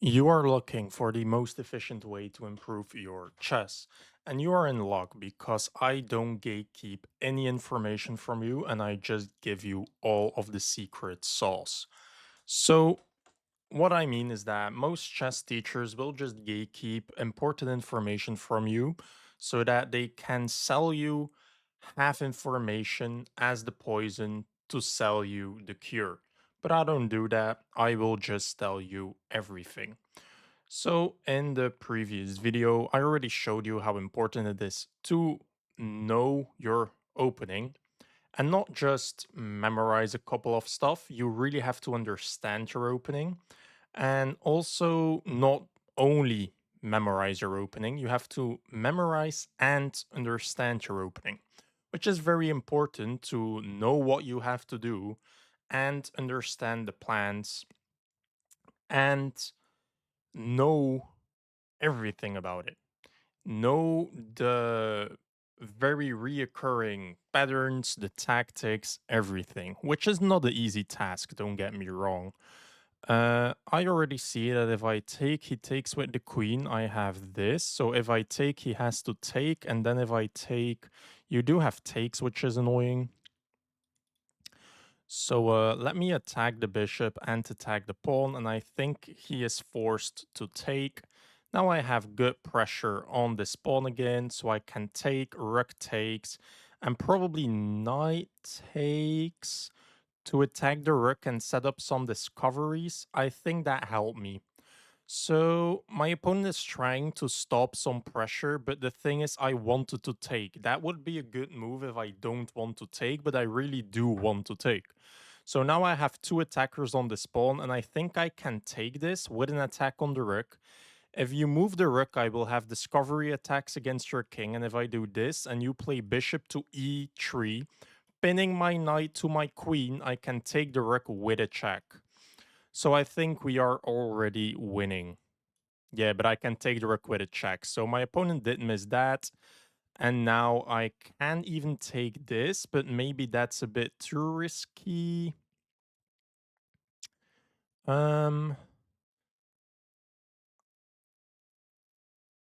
You are looking for the most efficient way to improve your chess, and you are in luck because I don't gatekeep any information from you and I just give you all of the secret sauce. So, what I mean is that most chess teachers will just gatekeep important information from you so that they can sell you half information as the poison to sell you the cure. But I don't do that. I will just tell you everything. So, in the previous video, I already showed you how important it is to know your opening and not just memorize a couple of stuff. You really have to understand your opening and also not only memorize your opening, you have to memorize and understand your opening, which is very important to know what you have to do and understand the plans and know everything about it. Know the very reoccurring patterns, the tactics, everything, which is not an easy task, don't get me wrong. I already see that if I take, he takes with the queen, I have this. So if I take, he has to take, and then if I take, you do have takes, which is annoying. So let me attack the bishop and attack the pawn, and I think he is forced to take. Now I have good pressure on this pawn again, so I can take, rook takes, and probably knight takes to attack the rook and set up some discoveries. I think that helped me. So my opponent is trying to stop some pressure, but the thing is I wanted to take. That would be a good move if I don't want to take, but I really do want to take. So now I have two attackers on the pawn, and I think I can take this with an attack on the rook. If you move the rook, I will have discovery attacks against your king, and if I do this and you play bishop to e3, pinning my knight to my queen, I can take the rook with a check. So I think we are already winning. Yeah, but I can take the rook with a check. So my opponent did miss that. And now I can even take this, but maybe that's a bit too risky. Um,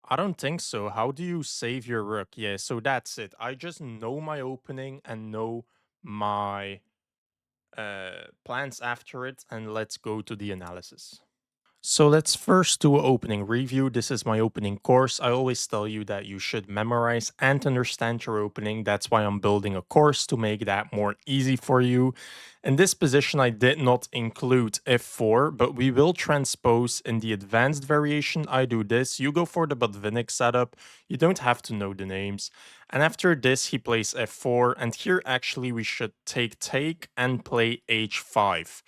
I don't think so. How do you save your rook? Yeah, so that's it. I just know my opening and know my plans after it, and let's go to the analysis. So let's first do an opening review. This is my opening course. I always tell you that you should memorize and understand your opening. That's why I'm building a course to make that more easy for you. In this position, I did not include f4, but we will transpose in the advanced variation. I do this. You go for the Botvinnik setup. You don't have to know the names. And after this, he plays f4. And here, actually, we should take and play h5.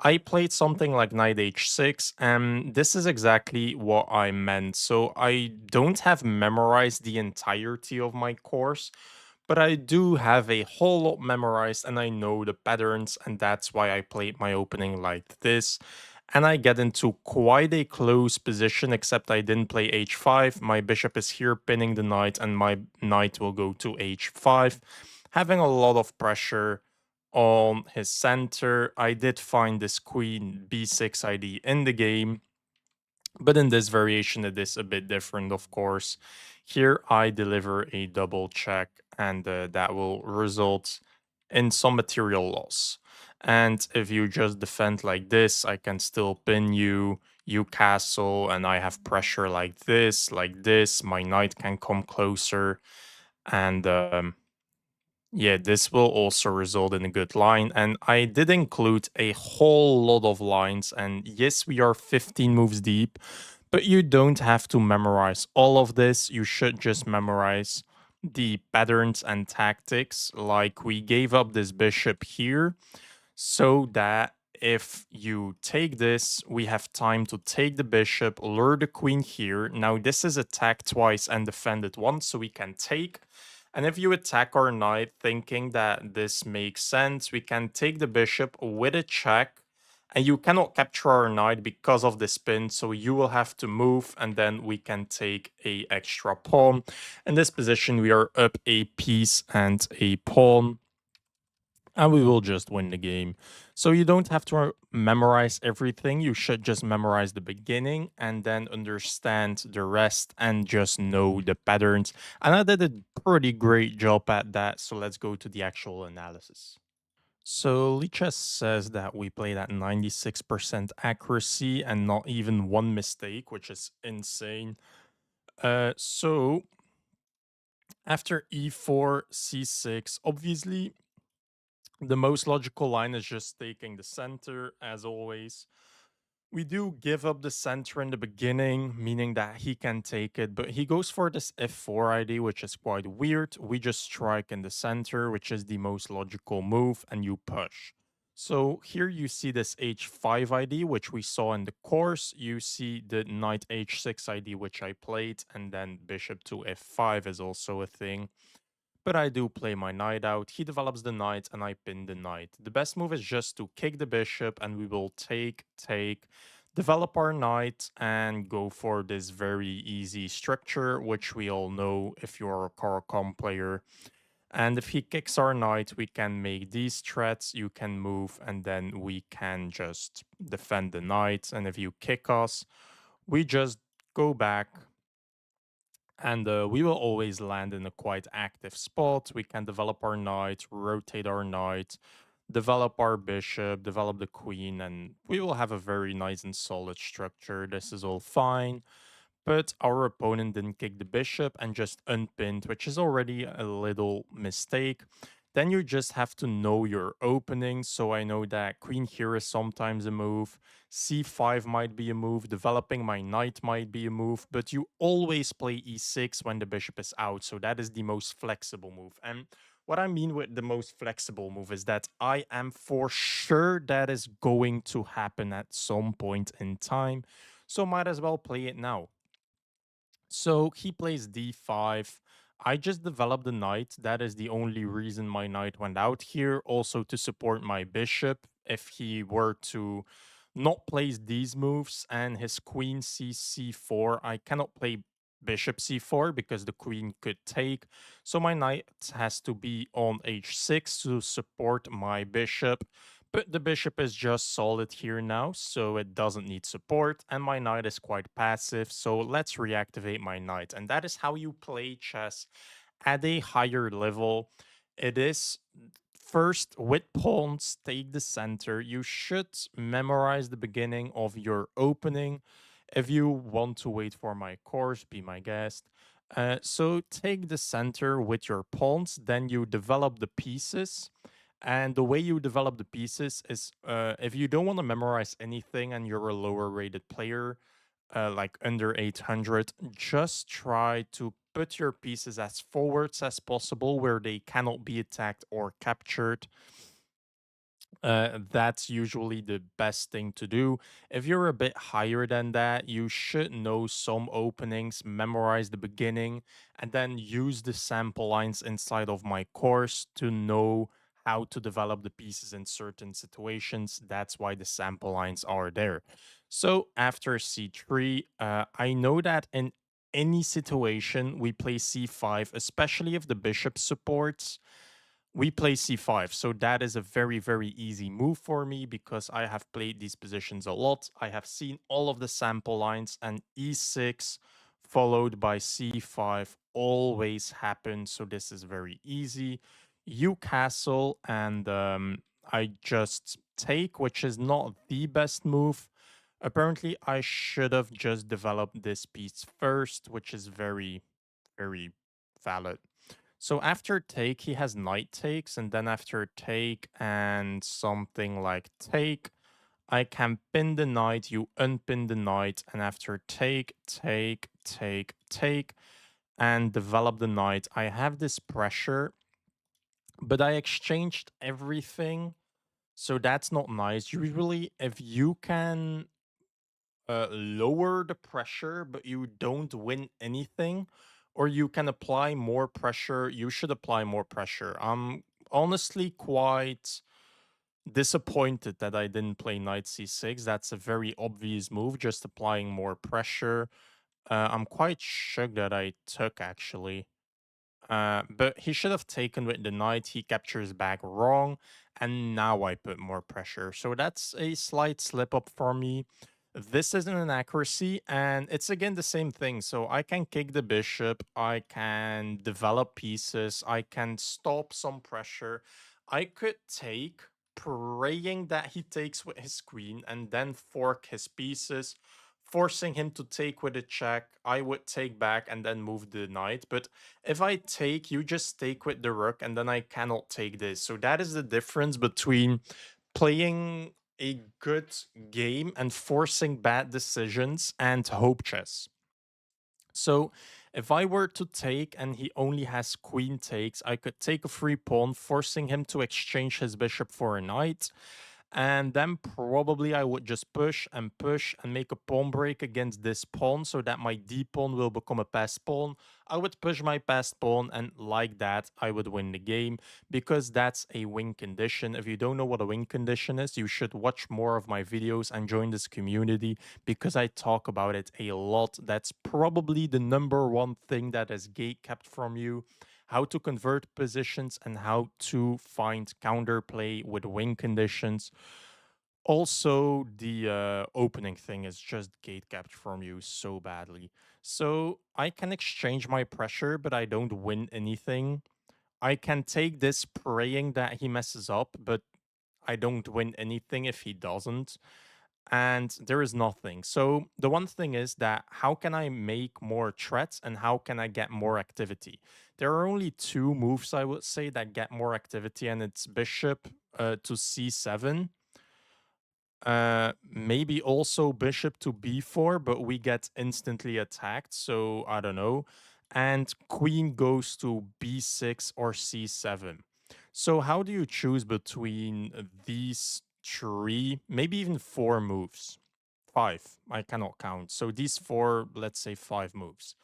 I played something like knight h6, and this is exactly what I meant. So I don't have memorized the entirety of my course, but I do have a whole lot memorized and I know the patterns, and that's why I played my opening like this. And I get into quite a close position, except I didn't play h5. My bishop is here pinning the knight, and my knight will go to h5, having a lot of pressure on his center. I did find this queen b6 ID in the game, but in this variation it is a bit different, of course. Here I deliver a double check, and that will result in some material loss. And if you just defend like this, I can still pin you, you castle, and I have pressure like this, my knight can come closer, and yeah, this will also result in a good line. And I did include a whole lot of lines. And yes, we are 15 moves deep, but you don't have to memorize all of this. You should just memorize the patterns and tactics. Like we gave up this bishop here so that if you take this, we have time to take the bishop, lure the queen here. Now this is attack twice and defended once, so we can take. And if you attack our knight thinking that this makes sense, we can take the bishop with a check. And you cannot capture our knight because of the spin, so you will have to move, and then we can take a extra pawn. In this position, we are up a piece and a pawn. and we will just win the game. So you don't have to memorize everything. You should just memorize the beginning and then understand the rest and just know the patterns. And I did a pretty great job at that. So let's go to the actual analysis. So Lichess says that we played at 96% accuracy and not even one mistake, which is insane. So after e4, c6, obviously the most logical line is just taking the center, as always. We do give up the center in the beginning, meaning that he can take it, but he goes for this f4 ID, which is quite weird. We just strike in the center, which is the most logical move, and you push. So here you see this h5 ID, which we saw in the course. You see the knight h6 ID, which I played, and then bishop to f5 is also a thing. But I do play my knight out. He develops the knight and I pin the knight. The best move is just to kick the bishop and we will take, develop our knight and go for this very easy structure, which we all know if you're a Carcom player. And if he kicks our knight, we can make these threats, you can move, and then we can just defend the knight. And if you kick us, we just go back, and we will always land in a quite active spot. We can develop our knight, rotate our knight, develop our bishop, develop the queen, and we will have a very nice and solid structure. This is all fine. But our opponent didn't kick the bishop and just unpinned, which is already a little mistake. Then you just have to know your opening. So I know that queen here is sometimes a move, c5 might be a move, developing my knight might be a move, but you always play e6 when the bishop is out. So that is the most flexible move. And what I mean with the most flexible move is that I am for sure that is going to happen at some point in time. So might as well play it now. So he plays d5. I just developed the knight. That is the only reason my knight went out here. Also to support my bishop. If he were to not place these moves and his queen sees c4, I cannot play bishop c4 because the queen could take. So my knight has to be on h6 to support my bishop. But the bishop is just solid here now, so it doesn't need support, and my knight is quite passive, so let's reactivate my knight. And that is how you play chess at a higher level. It is first with pawns, take the center. You should memorize the beginning of your opening. If you want to wait for my course, be my guest. So take the center with your pawns, then you develop the pieces. And the way you develop the pieces is if you don't want to memorize anything and you're a lower rated player, like under 800, just try to put your pieces as forwards as possible where they cannot be attacked or captured. That's usually the best thing to do. If you're a bit higher than that, you should know some openings, memorize the beginning, and then use the sample lines inside of my course to know how to develop the pieces in certain situations. That's why the sample lines are there. So after c3, I know that in any situation we play c5, especially if the bishop supports, we play c5. So that is a very, very easy move for me because I have played these positions a lot. I have seen all of the sample lines, and e6 followed by c5 always happens. So this is very easy. You castle, and I just take, which is not the best move. Apparently, I should have just developed this piece first, which is very, very valid. So after take, he has knight takes, and then after take and something like take, I can pin the knight, you unpin the knight, and after take, and develop the knight, I have this pressure, but I exchanged everything, so that's not nice. Usually, if you can lower the pressure, but you don't win anything, or you can apply more pressure. You should apply more pressure. I'm honestly quite disappointed that I didn't play knight c6. That's a very obvious move, just applying more pressure. I'm quite shocked that I took actually. But he should have taken with the knight. He captures back wrong, and now I put more pressure. So that's a slight slip up for me. This isn't an accuracy, and it's again the same thing. So I can kick the bishop, I can develop pieces, I can stop some pressure. I could take, praying that he takes with his queen, and then fork his pieces, forcing him to take with a check. I would take back and then move the knight. But if I take, you just take with the rook, and then I cannot take this. So that is the difference between playing a good game and forcing bad decisions and hope chess. So if I were to take and he only has queen takes, I could take a free pawn, forcing him to exchange his bishop for a knight. And then probably I would just push and make a pawn break against this pawn so that my d pawn will become a passed pawn. I would push my passed pawn, and like that, I would win the game because that's a win condition. If you don't know what a win condition is, you should watch more of my videos and join this community because I talk about it a lot. That's probably the number one thing that is gate kept from you: how to convert positions and how to find counterplay with win conditions. Also, the opening thing is just gate kept from you so badly. So I can exchange my pressure, but I don't win anything. I can take this praying that he messes up, but I don't win anything if he doesn't. And there is nothing. So the one thing is that how can I make more threats and how can I get more activity? There are only two moves I would say that get more activity, and it's bishop to c7. Maybe also bishop to b4, but we get instantly attacked, so I don't know. And queen goes to b6 or c7. So how do you choose between these three, maybe even four moves? Five, I cannot count. So these four, let's say five moves.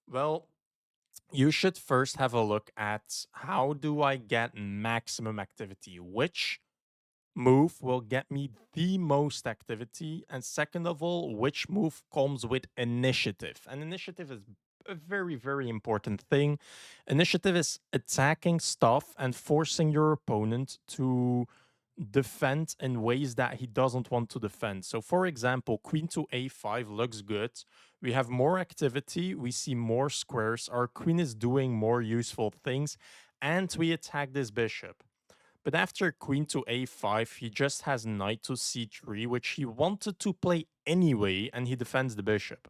Well, you should first have a look at how do I get maximum activity? Which move will get me the most activity? And second of all, which move comes with initiative? And initiative is a very, very important thing. Initiative is attacking stuff and forcing your opponent to defend in ways that he doesn't want to defend. So, for example, queen to a5 looks good. We have more activity, we see more squares, our queen is doing more useful things, and we attack this bishop. But after queen to a5, he just has knight to c3, which he wanted to play anyway, and he defends the bishop.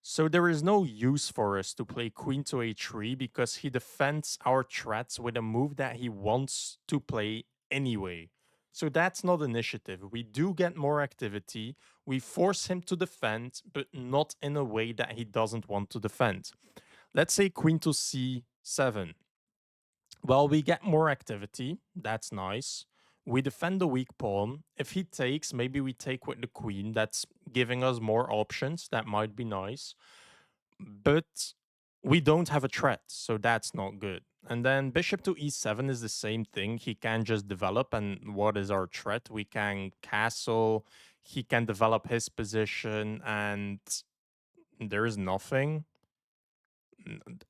So there is no use for us to play queen to a3 because he defends our threats with a move that he wants to play anyway. So that's not initiative. We do get more activity. We force him to defend, but not in a way that he doesn't want to defend. Let's say queen to c7. Well, we get more activity. That's nice. We defend the weak pawn. If he takes, maybe we take with the queen. That's giving us more options. That might be nice. But we don't have a threat, so that's not good. And then bishop to e7 is the same thing. He can just develop. And what is our threat? We can castle. He can develop his position, and there is nothing.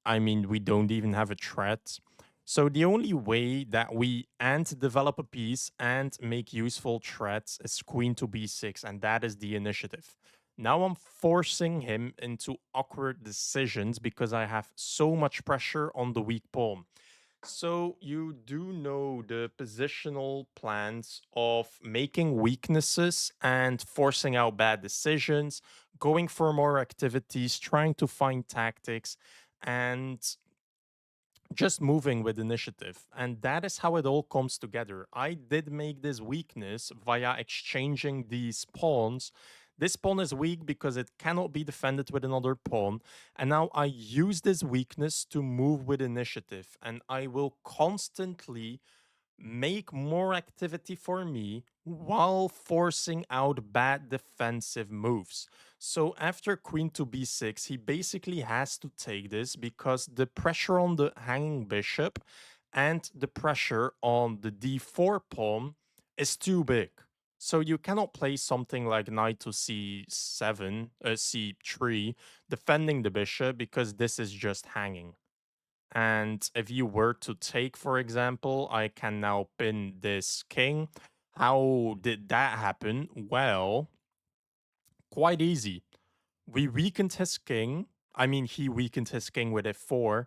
I mean, we don't even have a threat. So the only way that we and develop a piece and make useful threats is queen to b6, and that is the initiative. Now I'm forcing him into awkward decisions because I have so much pressure on the weak pawn. So you do know the positional plans of making weaknesses and forcing out bad decisions, going for more activities, trying to find tactics, and just moving with initiative. And that is how it all comes together. I did make this weakness via exchanging these pawns. This pawn is weak because it cannot be defended with another pawn. And now I use this weakness to move with initiative. And I will constantly make more activity for me while forcing out bad defensive moves. So after queen to b6, he basically has to take this because the pressure on the hanging bishop and the pressure on the d4 pawn is too big. So you cannot play something like knight to c7, c3, defending the bishop because this is just hanging. And if you were to take, for example, I can now pin this king. How did that happen? Well, quite easy. We weakened his king. I mean, he weakened his king with f4.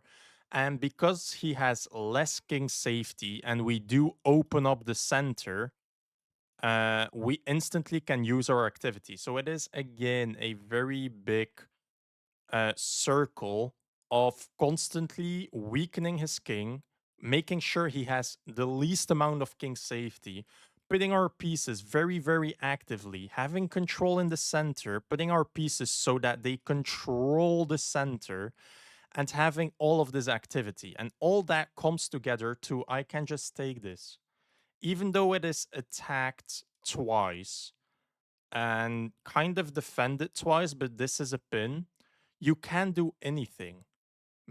And because he has less king safety and we do open up the center, we instantly can use our activity. So it is again a very big circle of constantly weakening his king, making sure he has the least amount of king safety, putting our pieces very, very actively, having control in the center, putting our pieces so that they control the center, and having all of this activity. And all that comes together to I can just take this. Even though it is attacked twice, and kind of defend it twice, but this is a pin, you can't do anything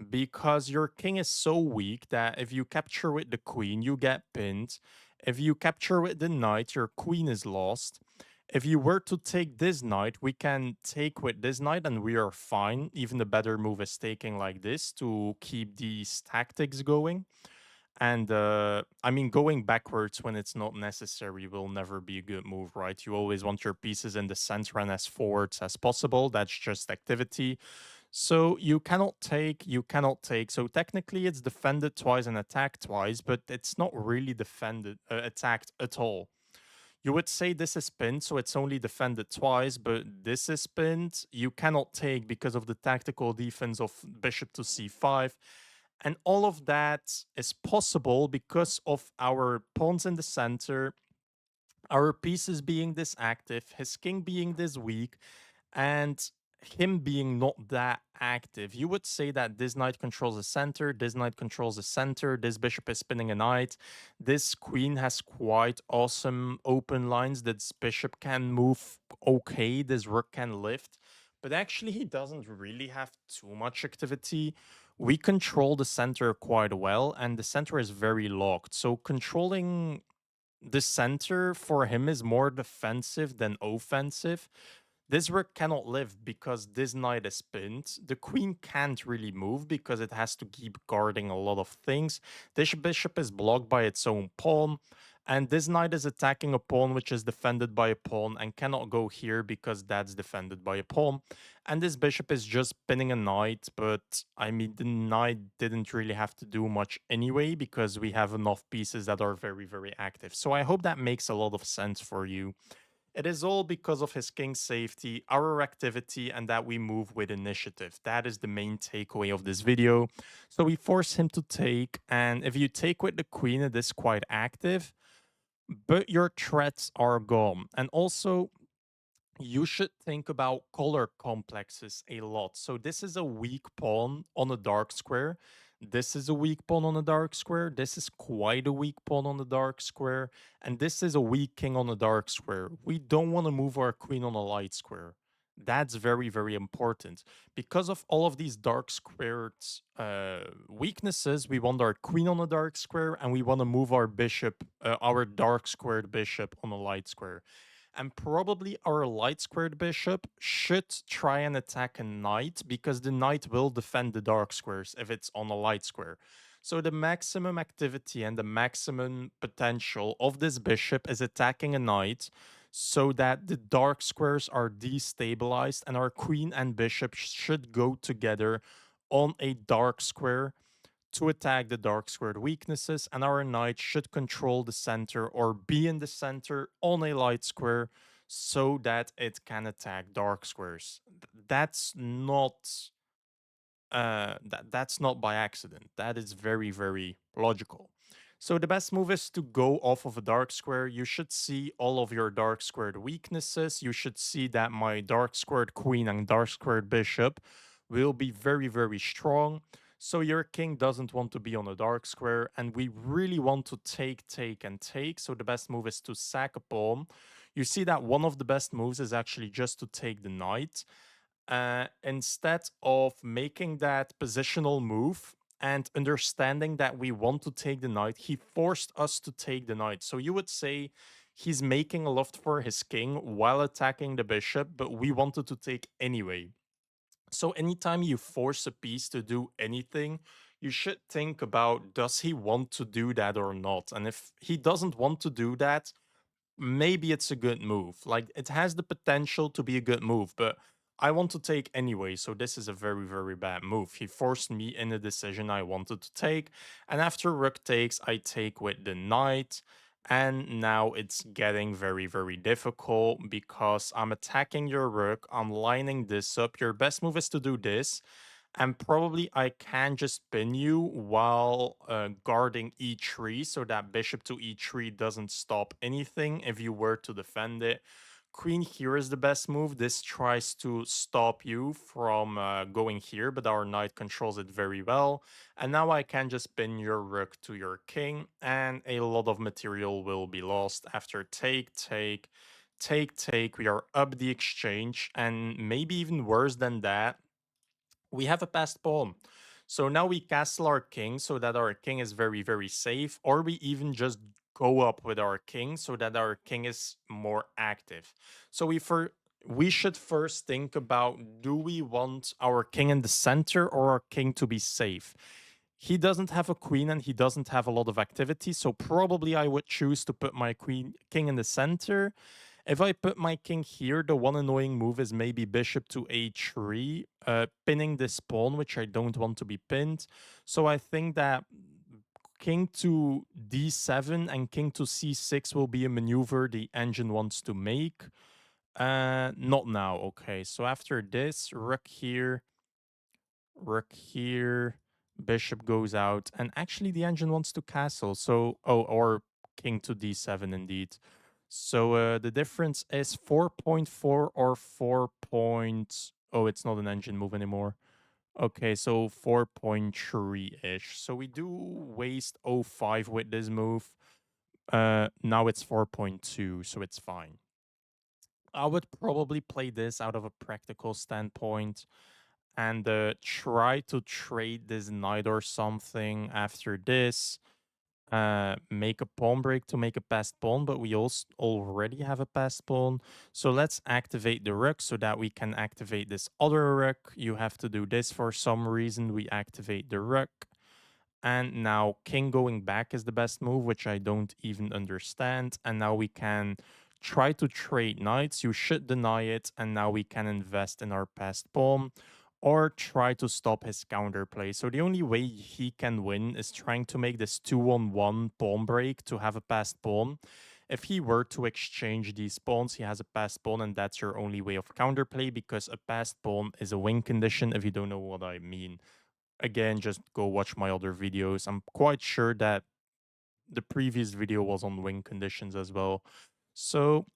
because your king is so weak that if you capture with the queen, you get pinned. If you capture with the knight, your queen is lost. If you were to take this knight, we can take with this knight and we are fine. Even the better move is taking like this to keep these tactics going. And I mean, going backwards when it's not necessary will never be a good move, right? You always want your pieces in the center and as forwards as possible. That's just activity. So you cannot take, you cannot take. So technically, it's defended twice and attacked twice, but it's not really defended, attacked at all. You would say this is pinned, so it's only defended twice, but this is pinned. You cannot take because of the tactical defense of bishop to c5. And all of that is possible because of our pawns in the center, our pieces being this active, his king being this weak, and him being not that active. You would say that this knight controls the center, this knight controls the center, this bishop is spinning a knight, this queen has quite awesome open lines, this bishop can move okay, this rook can lift, but actually he doesn't really have too much activity. We control the center quite well, and the center is very locked. So controlling the center for him is more defensive than offensive. This rook cannot live because this knight is pinned. The queen can't really move because it has to keep guarding a lot of things. This bishop is blocked by its own pawn. And this knight is attacking a pawn which is defended by a pawn and cannot go here because that's defended by a pawn. And this bishop is just pinning a knight, but I mean, the knight didn't really have to do much anyway because we have enough pieces that are very, very active. So I hope that makes a lot of sense for you. It is all because of his king's safety, our activity, and that we move with initiative. That is the main takeaway of this video. So we force him to take, and if you take with the queen, it is quite active, but your threats are gone. And also, you should think about color complexes a lot. So this is a weak pawn on a dark square. This is a weak pawn on a dark square. This is quite a weak pawn on the dark square. And this is a weak king on a dark square. We don't want to move our queen on a light square. That's very, very important. Because of all of these dark squared weaknesses, we want our queen on a dark square and we want to move our bishop, our dark squared bishop on a light square. And probably our light squared bishop should try and attack a knight because the knight will defend the dark squares if it's on a light square. So the maximum activity and the maximum potential of this bishop is attacking a knight so that the dark squares are destabilized and our queen and bishop should go together on a dark square to attack the dark squared weaknesses, and our knight should control the center or be in the center on a light square so that it can attack dark squares. That's not by accident. That is very, very logical. So the best move is to go off of a dark square. You should see all of your dark squared weaknesses. You should see that my dark squared queen and dark squared bishop will be very, very strong. So your king doesn't want to be on a dark square, and we really want to take, take, and take. So the best move is to sack a pawn. You see that one of the best moves is actually just to take the knight instead of making that positional move and understanding that we want to take the knight, he forced us to take the knight. So you would say he's making a loft for his king while attacking the bishop, but we wanted to take anyway. So anytime you force a piece to do anything, you should think about, does he want to do that or not? And if he doesn't want to do that, maybe it's a good move. Like, it has the potential to be a good move, but I want to take anyway, so this is a very, very bad move. He forced me in a decision I wanted to take, and after rook takes, I take with the knight, and now it's getting very, very difficult because I'm attacking your rook, I'm lining this up. Your best move is to do this, and probably I can just pin you while guarding e3 so that bishop to e3 doesn't stop anything if you were to defend it. Queen here is the best move. This tries to stop you from going here, but our knight controls it very well. And now I can just pin your rook to your king, and a lot of material will be lost after take, take, take, take. We are up the exchange, and maybe even worse than that, we have a passed pawn. So now we castle our king so that our king is very, very safe, or we even just go up with our king so that our king is more active. So we should first think about, do we want our king in the center or our king to be safe? He doesn't have a queen and he doesn't have a lot of activity, so probably I would choose to put my king in the center. If I put my king here, the one annoying move is maybe bishop to a3, pinning this pawn, which I don't want to be pinned. So I think that king to d7 and king to c6 will be a maneuver the engine wants to make. Not now. Okay, so after this, rook here, bishop goes out, and actually the engine wants to castle. So, oh, or king to d7 indeed. So the difference is 4.4 or 4 point. Oh, it's not an engine move anymore. Okay, so 4.3-ish. So we do waste oh 05 with this move. Now it's 4.2, so it's fine. I would probably play this out of a practical standpoint and try to trade this knight or something after this. Make a pawn break to make a passed pawn, but we also already have a passed pawn. So let's activate the rook so that we can activate this other rook. You have to do this for some reason. We activate the rook. And now king going back is the best move, which I don't even understand. And now we can try to trade knights. You should deny it. And now we can invest in our passed pawn or try to stop his counterplay. So the only way he can win is trying to make this 2-on-1 pawn break to have a passed pawn. If he were to exchange these pawns, he has a passed pawn, and that's your only way of counterplay because a passed pawn is a win condition, if you don't know what I mean. Again, just go watch my other videos. I'm quite sure that the previous video was on win conditions as well. So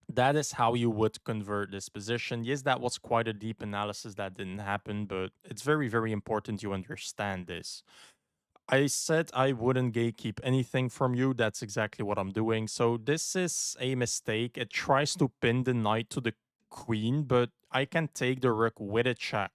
that is how you would convert this position. Yes, that was quite a deep analysis that didn't happen, but it's very, very important you understand this. I said I wouldn't gatekeep anything from you. That's exactly what I'm doing. So this is a mistake. It tries to pin the knight to the queen, but I can take the rook with a check.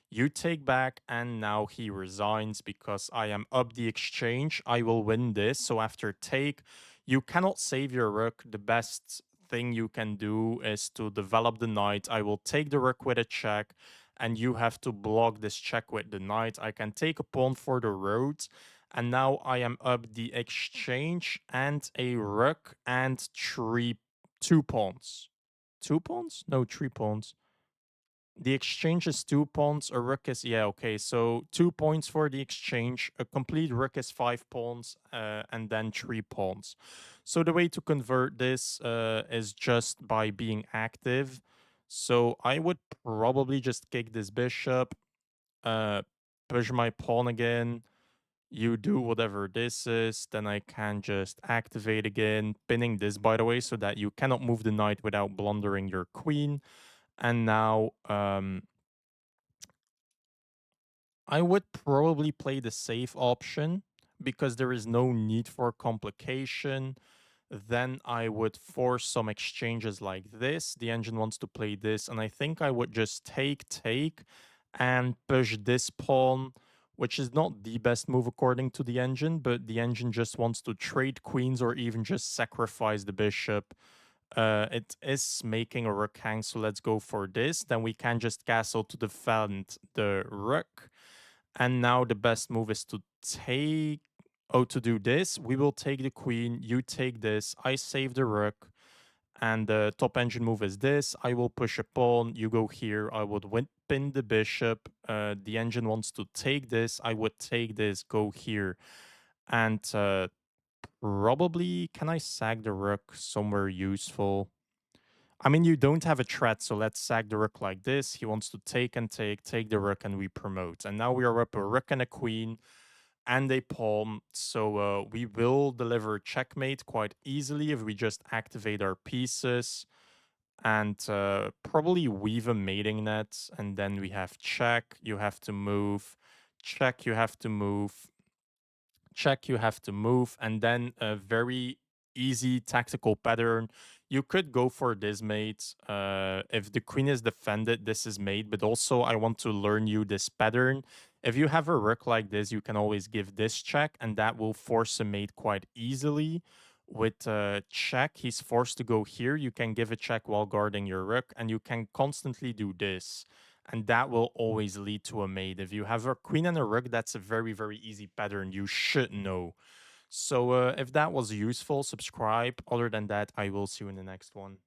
You take back, and now he resigns because I am up the exchange. I will win this. So after take, you cannot save your rook. The best thing you can do is to develop the knight. I will take the rook with a check, and you have to block this check with the knight. I can take a pawn for the road, and now I am up the exchange and a rook and two pawns. Two pawns? No, three pawns. The exchange is 2 pawns. A rook is, yeah, okay. So 2 points for the exchange. A complete rook is 5 pawns, and then 3 pawns. So the way to convert this is just by being active. So I would probably just kick this bishop, uh, push my pawn again. You do whatever this is, then I can just activate again, pinning this, by the way, so that you cannot move the knight without blundering your queen. And now I would probably play the safe option because there is no need for complication. Then I would force some exchanges like this. The engine wants to play this, and I think I would just take, and push this pawn, which is not the best move according to the engine, but the engine just wants to trade queens or even just sacrifice the bishop. It is making a rook hang, so let's go for this. Then we can just castle to defend the rook. And now the best move is to take. Oh, to do this, we will take the queen. You take this. I save the rook. And the top engine move is this. I will push a pawn. You go here. I would pin the bishop. The engine wants to take this. I would take this, go here. And probably, can I sag the rook somewhere useful? I mean, you don't have a threat, so let's sag the rook like this. He wants to take and take the rook, and we promote. And now we are up a rook and a queen and a pawn. So we will deliver checkmate quite easily if we just activate our pieces and probably weave a mating net. And then we have check, you have to move, check, you have to move, check, you have to move, and then a very easy tactical pattern. You could go for this mate. If the queen is defended, this is mate, but also I want to learn you this pattern. If you have a rook like this, you can always give this check, and that will force a mate quite easily. With check, he's forced to go here. You can give a check while guarding your rook, and you can constantly do this and that will always lead to a mate. If you have a queen and a rook, that's a very, very easy pattern you should know. So if that was useful, subscribe. Other than that, I will see you in the next one.